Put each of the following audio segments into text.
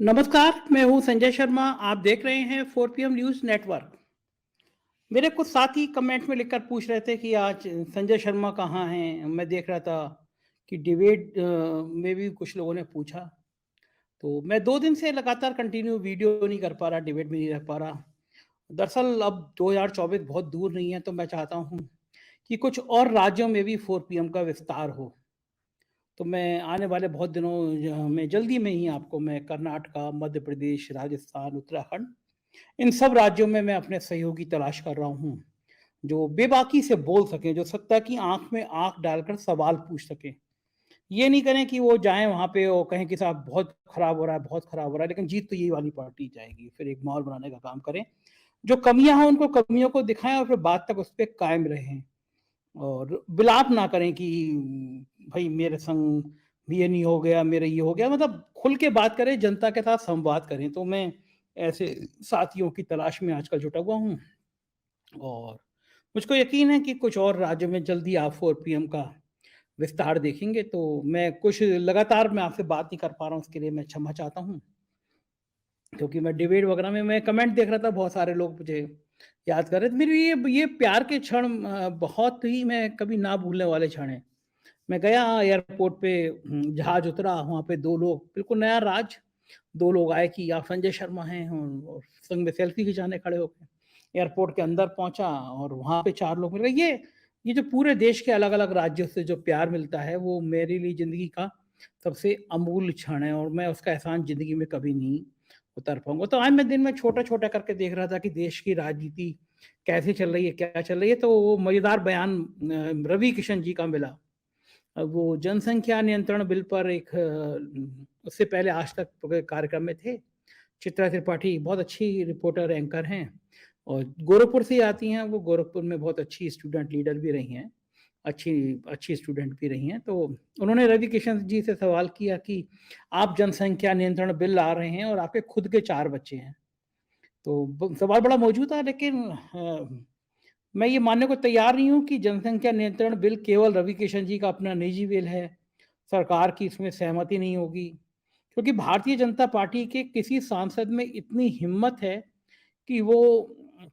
नमस्कार, मैं हूँ संजय शर्मा। आप देख रहे हैं 4 PM न्यूज़ नेटवर्क। मेरे कुछ साथी कमेंट में लिखकर पूछ रहे थे कि आज संजय शर्मा कहाँ हैं? मैं देख रहा था कि डिबेट में भी कुछ लोगों ने पूछा। तो मैं 2 दिन से लगातार कंटिन्यू वीडियो नहीं कर पा रहा, डिबेट में नहीं रह पा रहा। दरअसल अब 2024 बहुत दूर नहीं है, तो मैं चाहता हूँ कि कुछ और राज्यों में भी 4 PM का विस्तार हो। तो मैं आने वाले बहुत दिनों में जल्दी में ही आपको मैं कर्नाटका, मध्य प्रदेश, राजस्थान, उत्तराखंड इन सब राज्यों में मैं अपने सहयोगी तलाश कर रहा हूँ, जो बेबाकी से बोल सकें, जो सत्ता की आँख में आँख डालकर सवाल पूछ सकें। ये नहीं करें कि वो जाएँ वहाँ पे और कहें कि साहब बहुत खराब हो रहा है, बहुत खराब हो रहा है, लेकिन जीत तो यही वाली पार्टी जाएगी। फिर एक माहौल बनाने का काम करें। जो कमियाँ हैं, उनको कमियों को दिखाएँ और फिर बाद तक उस पे कायम रहें। और विलाप ना करें कि भई मेरे संग भी ये नहीं हो गया, मेरा ये हो गया, मतलब खुल के बात करें, जनता के साथ संवाद करें। तो मैं ऐसे साथियों की तलाश में आजकल जुटा हुआ हूँ और मुझको यकीन है कि कुछ और राज्यों में जल्दी आप 4 PM का विस्तार देखेंगे। तो मैं कुछ लगातार मैं आपसे बात नहीं कर पा रहा हूँ, उसके लिए मैं क्षमा चाहता हूँ। क्योंकि मैं डिबेट वगैरह में मैं कमेंट देख रहा था, बहुत सारे लोग मुझे याद कर रहे थे। मेरे ये प्यार के क्षण बहुत ही मैं कभी ना भूलने वाले क्षण हैं। मैं गया एयरपोर्ट पे, जहाज़ उतरा, वहाँ पे 2 लोग, बिल्कुल नया राज, 2 लोग आए कि आप संजय शर्मा हैं, और संग में सेल्फी खिंचाने खड़े हो गए। एयरपोर्ट के अंदर पहुँचा और वहाँ पे 4 लोग मिल गए। ये जो पूरे देश के अलग-अलग राज्यों से जो प्यार मिलता है, वो मेरे लिए ज़िंदगी का सबसे अमूल्य क्षण है और मैं उसका एहसान ज़िंदगी में कभी नहीं उतार पाऊँगा। तो आज मैं दिन में छोटा-छोटा करके देख रहा था कि देश की राजनीति कैसे चल रही है, क्या चल रही है, तो वो मज़ेदार बयान रवि किशन जी का मिला। वो जनसंख्या नियंत्रण बिल पर एक उससे पहले आज तक के कार्यक्रम में थे। चित्रा त्रिपाठी बहुत अच्छी रिपोर्टर एंकर हैं और गोरखपुर से ही आती हैं। वो गोरखपुर में बहुत अच्छी स्टूडेंट लीडर भी रही हैं, अच्छी अच्छी स्टूडेंट भी रही हैं। तो उन्होंने रवि किशन जी से सवाल किया कि आप जनसंख्या नियंत्रण बिल ला रहे हैं और आपके खुद के 4 बच्चे हैं। तो सवाल बड़ा मौजूद था, लेकिन मैं ये मानने को तैयार नहीं हूँ कि जनसंख्या नियंत्रण बिल केवल रवि किशन जी का अपना निजी बिल है। सरकार की इसमें सहमति नहीं होगी, क्योंकि भारतीय जनता पार्टी के किसी सांसद में इतनी हिम्मत है कि वो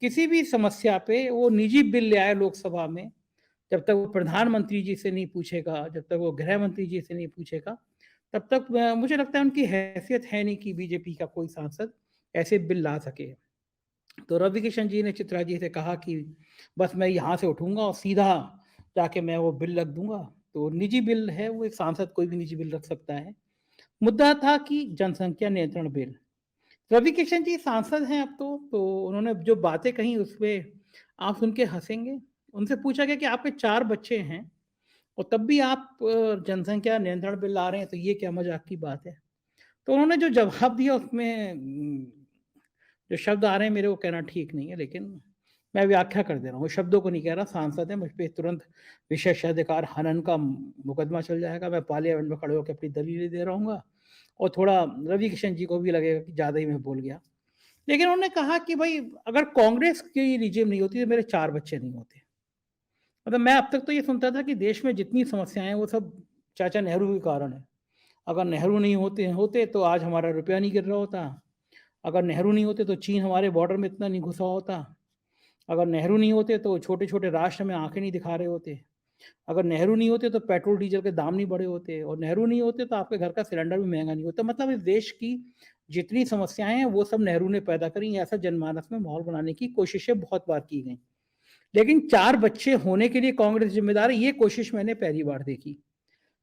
किसी भी समस्या पे वो निजी बिल ले आए लोकसभा में। जब तक वो प्रधानमंत्री जी से नहीं पूछेगा, जब तक वो गृह मंत्री जी से नहीं पूछेगा, तब तक मुझे लगता है उनकी हैसियत है नहीं कि बीजेपी का कोई सांसद ऐसे बिल ला सके। तो रवि किशन जी ने चित्रा जी से कहा कि बस मैं यहाँ से उठूँगा और सीधा जाके मैं वो बिल रख दूँगा। तो निजी बिल है, वो एक सांसद कोई भी निजी बिल रख सकता है। मुद्दा था कि जनसंख्या नियंत्रण बिल। रवि किशन जी सांसद हैं अब तो उन्होंने जो बातें कही उसपे आप सुन के हँसेंगे। उनसे पूछा गया कि आपके 4 बच्चे हैं और तब भी आप जनसंख्या नियंत्रण बिल ला रहे हैं, तो ये क्या मज़ाक की बात है? तो उन्होंने जो जवाब दिया उसमें जो शब्द आ रहे हैं मेरे, वो कहना ठीक नहीं है, लेकिन मैं व्याख्या कर दे रहा हूँ। वो शब्दों को नहीं कह रहा, सांसद है, मुझ पे तुरंत विशेषाधिकार हनन का मुकदमा चल जाएगा। मैं पार्लियामेंट में खड़े होके अपनी दलीलें दे रहूँगा और थोड़ा रवि किशन जी को भी लगेगा कि ज़्यादा ही मैं बोल गया। लेकिन उन्होंने कहा कि भई अगर कांग्रेस की रिजिम नहीं होती तो मेरे 4 बच्चे नहीं होते। मतलब मैं अब तक तो ये सुनता था कि देश में जितनी समस्याएँ हैं वो सब चाचा नेहरू के कारण है। अगर नेहरू नहीं होते होते तो आज हमारा रुपया नहीं गिर रहा होता। अगर नेहरू नहीं होते तो चीन हमारे बॉर्डर में इतना नहीं घुसा होता। अगर नेहरू नहीं होते तो छोटे-छोटे राष्ट्र में आँखें नहीं दिखा रहे होते। अगर नेहरू नहीं होते तो पेट्रोल डीजल के दाम नहीं बढ़े होते और नेहरू नहीं होते तो आपके घर का सिलेंडर भी महँगा नहीं होता। मतलब इस देश की जितनी समस्याएँ हैं वो सब नेहरू ने पैदा करी। ऐसा जनमानस में माहौल बनाने की कोशिशें बहुत बार की गई। लेकिन 4 बच्चे होने के लिए कांग्रेस ज़िम्मेदार है, ये कोशिश मैंने पहली बार देखी।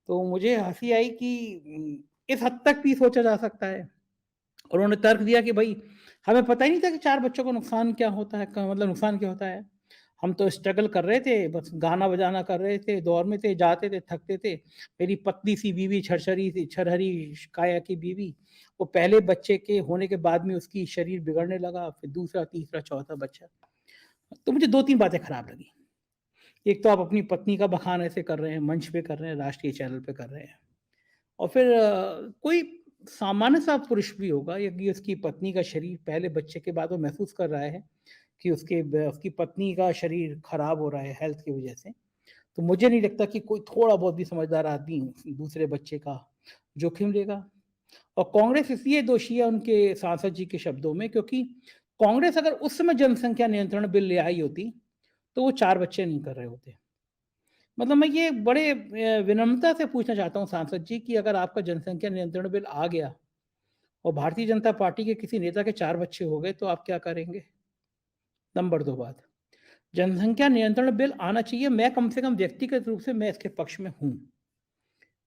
तो मुझे हँसी आई कि इस हद तक भी सोचा जा सकता है। और उन्होंने तर्क दिया कि भई हमें पता ही नहीं था कि 4 बच्चों को नुकसान क्या होता है, क मतलब नुकसान क्या होता है। हम तो स्ट्रगल कर रहे थे, बस गाना-बजाना कर रहे थे, दौर में थे, जाते थे, थकते थे। मेरी पतली-सी बीवी, छरछरी सी छरहरी काया की बीवी, वो पहले बच्चे के होने के बाद में उसकी शरीर बिगड़ने लगा, फिर दूसरा, तीसरा, चौथा बच्चा। तो मुझे 2-3 बातें खराब लगी। एक तो आप अपनी पत्नी का बखान ऐसे कर रहे हैं, मंच पे कर रहे हैं, राष्ट्रीय चैनल पे कर रहे हैं। और फिर कोई सामान्य-सा पुरुष भी होगा यदि उसकी पत्नी का शरीर पहले बच्चे के बाद वो महसूस कर रहा है कि उसकी पत्नी का शरीर खराब हो रहा है हेल्थ की वजह से, तो मुझे नहीं लगता कि कोई थोड़ा बहुत भी समझदार आदमी दूसरे बच्चे का जोखिम लेगा। और कांग्रेस इसलिए दोषी है उनके सांसद जी के शब्दों में, क्योंकि कांग्रेस अगर उस समय जनसंख्या नियंत्रण बिल ले आई होती, तो वो 4 बच्चे नहीं कर रहे होते। मतलब मैं ये बड़े विनम्रता से पूछना चाहता हूँ सांसद जी कि अगर आपका जनसंख्या नियंत्रण बिल आ गया और भारतीय जनता पार्टी के किसी नेता के 4 बच्चे हो गए, तो आप क्या करेंगे? नंबर 2 बात, जनसंख्या नियंत्रण बिल आना चाहिए, मैं कम से कम व्यक्तिगत रूप से मैं इसके पक्ष में हूँ।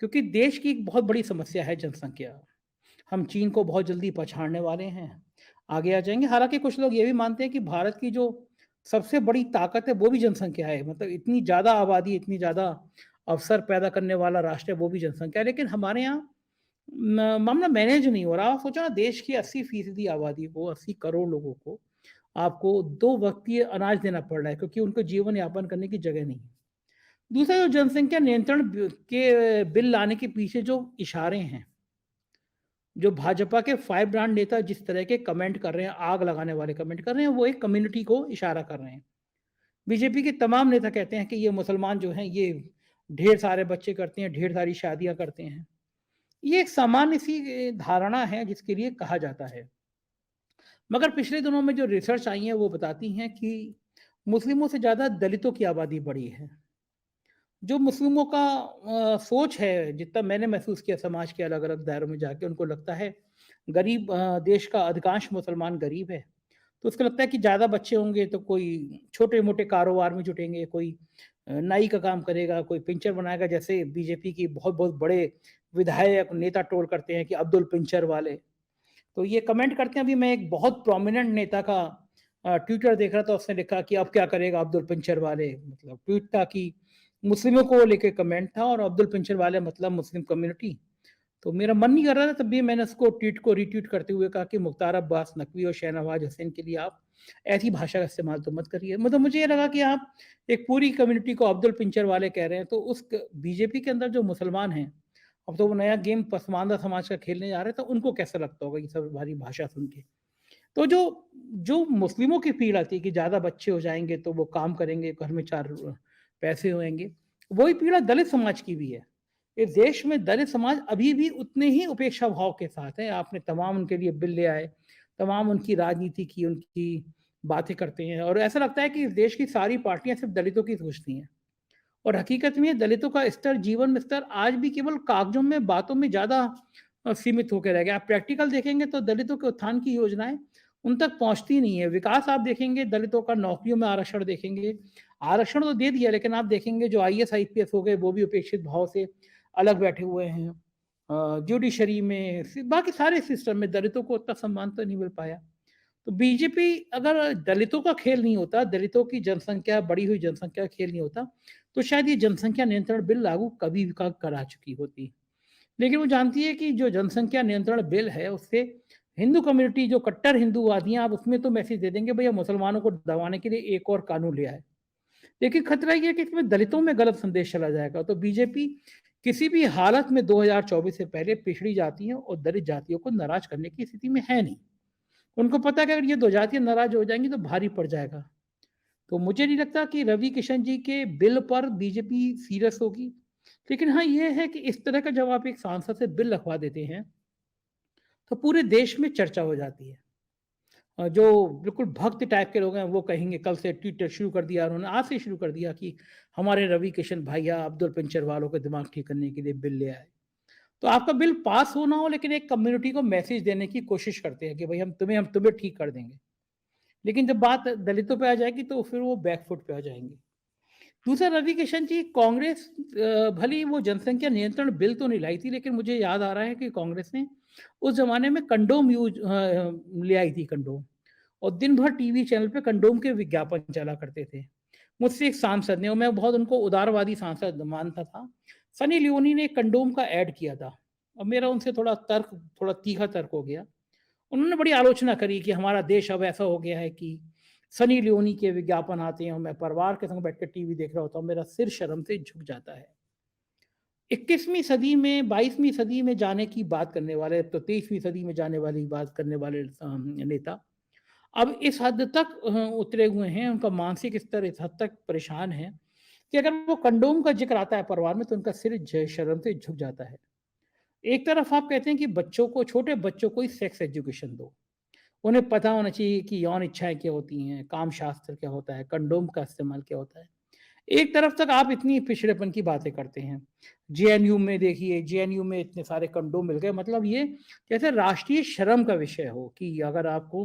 क्योंकि देश की एक बहुत बड़ी समस्या है जनसंख्या। हम चीन को बहुत जल्दी पछाड़ने वाले हैं, आगे आ जाएँगे। हालाँकि कुछ लोग ये भी मानते हैं कि भारत की जो सबसे बड़ी ताकत है, वो भी जनसंख्या है। मतलब इतनी ज़्यादा आबादी, इतनी ज़्यादा अवसर पैदा करने वाला राष्ट्र है, वो भी जनसंख्या है। लेकिन हमारे यहाँ मामला मैनेज नहीं हो रहा। आप सोचो ना, देश की 80% आबादी को, 80 करोड़ लोगों को आपको 2 वक़्तीय अनाज देना पड़ रहा है, क्योंकि उनको जीवन यापन करने की जगह नहीं है। दूसरा, जो जनसंख्या नियंत्रण के बिल लाने के पीछे जो इशारे हैं, जो भाजपा के 5 ब्रांड नेता जिस तरह के कमेंट कर रहे हैं, आग लगाने वाले कमेंट कर रहे हैं, वो एक कम्युनिटी को इशारा कर रहे हैं। बीजेपी के तमाम नेता कहते हैं कि ये मुसलमान जो हैं, ये ढेर सारे बच्चे करते हैं, ढेर सारी शादियाँ करते हैं। ये एक सामान्य सी धारणा है जिसके लिए कहा जाता है। मगर पिछले दिनों में जो रिसर्च आई है, वो बताती हैं कि मुस्लिमों से ज़्यादा दलितों की आबादी बढ़ी है। जो मुस्लिमों का सोच है, जितना मैंने महसूस किया समाज के अलग-अलग दायरों में जाके, उनको लगता है गरीब देश का अधिकांश मुसलमान गरीब है। तो उसको लगता है कि ज़्यादा बच्चे होंगे तो कोई छोटे-मोटे कारोबार में जुटेंगे, कोई नाई का काम करेगा, कोई पिंचर बनाएगा, जैसे बीजेपी की बहुत-बहुत बड़े विधायक, नेता ट्रोल करते हैं कि अब्दुल पिंचर वाले। तो ये कमेंट करते हैं। अभी मैं एक बहुत प्रोमिनेंट नेता का ट्विटर देख रहा था, उसने लिखा कि अब क्या करेगा अब्दुल पिंचर वाले, मतलब ट्वीट था कि मुस्लिमों को लेके कमेंट था, और अब्दुल पिंचर वाले मतलब मुस्लिम कम्युनिटी। तो मेरा मन नहीं कर रहा था, तब भी मैंने उसको ट्वीट को रीट्वीट करते हुए कहा कि मुख्तार अब्बास नकवी और शाहनवाज हुसैन के लिए आप ऐसी भाषा का इस्तेमाल तो मत करिए। मतलब मुझे ये लगा कि आप एक पूरी कम्युनिटी को अब्दुल पिंचर वाले कह रहे हैं, तो उस बीजेपी के अंदर जो मुसलमान हैं, अब तो वो नया गेम पसमानदा समाज का खेलने जा रहे हैं, तो उनको कैसा लगता होगा ये सब हमारी भाषा सुन के। तो जो जो मुस्लिमों की पीड़ा थी कि ज़्यादा बच्चे हो जाएँगे तो वो काम करेंगे, घर में 4 पैसे होएँगे, वही पीड़ा दलित समाज की भी है। इस देश में दलित समाज अभी भी उतने ही उपेक्षा भाव के साथ है। आपने तमाम उनके लिए बिल ले आए, तमाम उनकी राजनीति की, उनकी बातें करते हैं, और ऐसा लगता है कि इस देश की सारी पार्टियाँ सिर्फ़ दलितों की सोचती हैं। और हकीकत में दलितों का स्तर, जीवन में स्तर आज भी केवल कागज़ों में, बातों में ज़्यादा सीमित होके रह गया। आप प्रैक्टिकल देखेंगे तो दलितों के उत्थान की योजनाएँ उन तक पहुँचती नहीं है। विकास आप देखेंगे, दलितों का नौकरियों में आरक्षण देखेंगे, आरक्षण तो दे दिया, लेकिन आप देखेंगे जो आईएएस, आईपीएस हो गए, वो भी उपेक्षित भाव से अलग बैठे हुए हैं। जुडिशरी में, बाकी सारे सिस्टम में दलितों को उतना सम्मान तो नहीं मिल पाया। तो बीजेपी, अगर दलितों का खेल नहीं होता, दलितों की जनसंख्या, बढ़ी हुई जनसंख्या का खेल नहीं होता, तो शायद ये जनसंख्या नियंत्रण बिल लागू कभी भी का करा चुकी होती। लेकिन वो जानती है कि जो जनसंख्या नियंत्रण बिल है, उससे हिंदू कम्युनिटी, जो कट्टर हिंदूवादी हैं, आप उसमें तो मैसेज दे देंगे भैया मुसलमानों को दबाने के लिए एक और कानून ले आए। लेकिन खतरा ये है कि इसमें दलितों में गलत संदेश चला जाएगा। तो बीजेपी किसी भी हालत में 2024 से पहले पिछड़ी जातियों और दलित जातियों को नाराज़ करने की स्थिति में है नहीं। उनको पता है कि अगर ये 2 जातियाँ नाराज़ हो जाएँगी तो भारी पड़ जाएगा। तो मुझे नहीं लगता कि रवि किशन जी के बिल पर बीजेपी सीरियस होगी। लेकिन हाँ, ये है कि इस तरह का जब आप एक सांसद से बिल रखवा देते हैं, तो पूरे देश में चर्चा हो जाती है। जो बिल्कुल भक्त टाइप के लोग हैं, वो कहेंगे कल से ट्विटर शुरू कर दिया, उन्होंने आज से शुरू कर दिया कि हमारे रवि किशन भैया अब्दुल पिंचर वालों के दिमाग ठीक करने के लिए बिल ले आए। तो आपका बिल पास हो ना हो, लेकिन एक कम्युनिटी को मैसेज देने की कोशिश करते हैं कि भई हम तुम्हें ठीक कर देंगे। लेकिन जब बात दलितों पे आ जाएगी तो फिर वो बैकफुट पे आ जाएँगे। दूसरा, रवि किशन जी, कांग्रेस भले ही वो जनसंख्या नियंत्रण बिल तो नहीं लाई थी, लेकिन मुझे याद आ रहा है कि कांग्रेस ने उस ज़माने में कंडोम ले आई थी कंडोम, और दिन भर टीवी चैनल पे कंडोम के विज्ञापन चला करते थे। मुझसे एक सांसद ने, और मैं बहुत उनको उदारवादी सांसद मानता था, सनी लियोनी ने कंडोम का ऐड किया था, और मेरा उनसे थोड़ा तीखा तर्क हो गया। उन्होंने बड़ी आलोचना करी कि हमारा देश अब ऐसा हो गया है कि सनी लियोनी के विज्ञापन आते हैं और मैं परिवार के संग बैठ के टीवी देख रहा होता हूँ, मेरा सिर शर्म से झुक जाता है। 21वीं सदी में, 22वीं सदी में जाने की बात करने वाले, अब तो 23वीं सदी में जाने वाली बात करने वाले नेता अब इस हद तक उतरे हुए हैं, उनका मानसिक स्तर इस हद तक परेशान है कि अगर वो कंडोम का ज़िक्र आता है परिवार में, तो उनका सिर शर्म से झुक जाता है। एक तरफ आप कहते हैं कि बच्चों को, छोटे बच्चों को ही सेक्स एजुकेशन दो। उन्हें पता होना चाहिए कि यौन इच्छाएँ क्या होती हैं, काम शास्त्र क्या होता है, कंडोम का इस्तेमाल क्या होता है। एक तरफ तक आप इतनी पिछड़ेपन की बातें करते हैं। जेएनयू में देखिए, जेएनयू में इतने सारे कंडोम मिल गए, मतलब ये जैसे राष्ट्रीय शर्म का विषय हो कि अगर आपको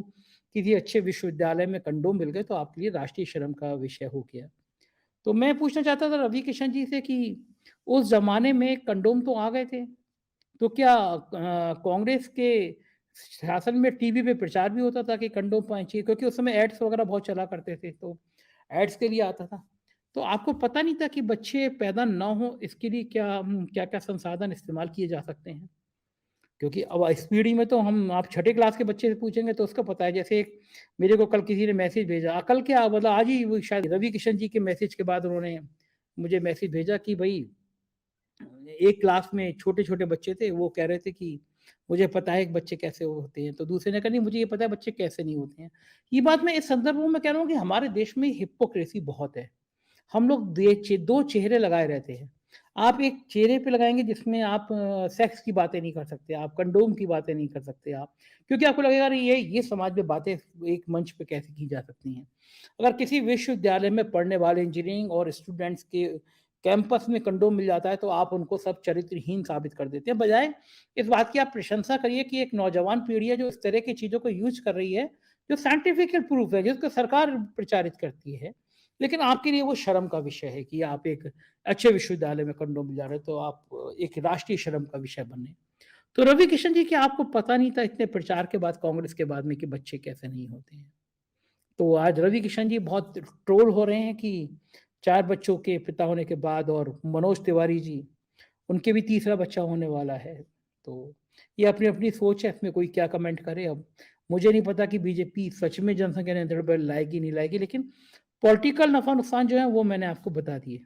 किसी अच्छे विश्वविद्यालय में कंडोम मिल गए तो आपके लिए राष्ट्रीय शर्म का विषय हो गया। तो मैं पूछना चाहता था रवि किशन जी से कि उस ज़माने में कंडोम तो आ गए थे, तो क्या कांग्रेस के शासन में टीवी पे प्रचार भी होता था कि कंडोम पहनिए, क्योंकि उस समय एड्स वगैरह बहुत चला करते थे, तो एड्स के लिए आता था। तो आपको पता नहीं था कि बच्चे पैदा ना हो, इसके लिए क्या-क्या संसाधन इस्तेमाल किए जा सकते हैं? क्योंकि अब इस पीढ़ी में तो हम, आप छठे क्लास के बच्चे से पूछेंगे तो उसको पता है। जैसे एक मेरे को कल किसी ने मैसेज भेजा, कल क्या मतलब आज ही, वो शायद रवि किशन जी के मैसेज के बाद उन्होंने मुझे मैसेज भेजा कि भई एक क्लास में छोटे-छोटे बच्चे थे, वो कह रहे थे कि मुझे पता है कि बच्चे कैसे होते हैं, तो दूसरे ने कहा नहीं मुझे ये पता है बच्चे कैसे नहीं होते हैं। ये बात मैं इस संदर्भ में कह रहा हूँ कि हमारे देश में हिपोक्रेसी बहुत है। हम लोग 2 चेहरे लगाए रहते हैं। आप एक चेहरे पे लगाएँगे जिसमें आप सेक्स की बातें नहीं कर सकते, आप कंडोम की बातें नहीं कर सकते आप, क्योंकि आपको लगेगा अरे ये समाज में बातें एक मंच पे कैसे की जा सकती हैं। अगर किसी विश्वविद्यालय में पढ़ने वाले इंजीनियरिंग और स्टूडेंट्स के कैंपस में कंडोम मिल जाता है तो आप उनको सब चरित्रहीन साबित कर देते हैं। बजाय इस बात की आप प्रशंसा करिए कि एक नौजवान पीढ़ी है जो इस तरह की चीज़ों को यूज़ कर रही है, जो साइंटिफिकल प्रूफ है, जिसको सरकार प्रचारित करती है। लेकिन आपके लिए वो शर्म का विषय है कि आप एक अच्छे विश्वविद्यालय में कंडोम मिल जा रहे हैं, तो आप एक राष्ट्रीय शर्म का विषय बने। तो रवि किशन जी, क्या आपको पता नहीं था इतने प्रचार के बाद, कांग्रेस के बाद में, कि बच्चे कैसे नहीं होते हैं? तो आज रवि किशन जी बहुत ट्रोल हो रहे हैं कि 4 बच्चों के पिता होने के बाद, और मनोज तिवारी जी, उनके भी तीसरा बच्चा होने वाला है। तो ये अपनी-अपनी सोच है, इसमें कोई क्या कमेंट करे अब। मुझे नहीं पता कि बीजेपी सच में जनसंख्या नियंत्रण बिल लाएगी, नहीं लाएगी, लेकिन पॉलिटिकल नफ़ा-नुकसान जो है वो मैंने आपको बता दिए।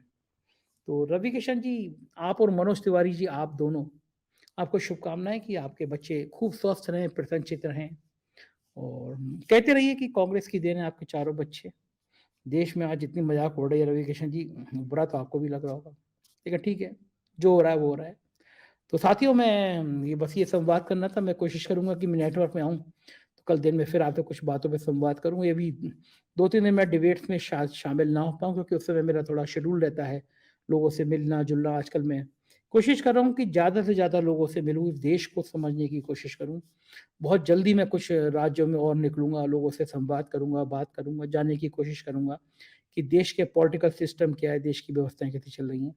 तो रवि किशन जी, आप और मनोज तिवारी जी, आप दोनों, आपको शुभकामनाएँ कि आपके बच्चे खूब स्वस्थ रहें, प्रसन्नचित्त रहें, और कहते रहिए कि कांग्रेस की देन है आपके चारों बच्चे। देश में आज इतनी मज़ाक उड़ रही है रवि किशन जी, बुरा तो आपको भी लग रहा होगा। लेकिन ठीक है, जो हो रहा है वो हो रहा है। तो साथियों, मैं ये बस ये संवाद करना था। मैं कोशिश करूँगा कि मैं नेटवर्क में आऊँ, तो कल दिन में फिर आपसे कुछ बातों पे संवाद करूँ। ये भी 2-3 दिन मैं डिबेट्स में शामिल ना हो पाऊँ, क्योंकि उस समय मेरा थोड़ा शेड्यूल रहता है, लोगों से मिलना-जुलना। आजकल मैं कोशिश कर रहा हूँ कि ज़्यादा से ज़्यादा लोगों से मिलूँ, इस देश को समझने की कोशिश करूँ। बहुत जल्दी मैं कुछ राज्यों में और निकलूँगा, लोगों से संवाद करूँगा, बात करूँगा, जानने की कोशिश करूँगा कि देश के पॉलिटिकल सिस्टम क्या है, देश की व्यवस्थाएँ कैसे चल रही हैं।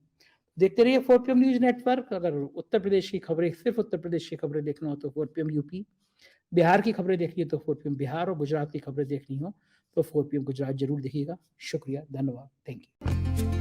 देखते रहिए 4 पीएम न्यूज़ नेटवर्क। अगर उत्तर प्रदेश की खबरें, सिर्फ़ उत्तर प्रदेश की खबरें देखना हो तो 4 पीएम यूपी, बिहार की खबरें देखनी है तो 4 पीएम बिहार, और गुजरात की खबरें देखनी हो तो 4 पीएम गुजरात ज़रूर देखिएगा। शुक्रिया, धन्यवाद, थैंक यू।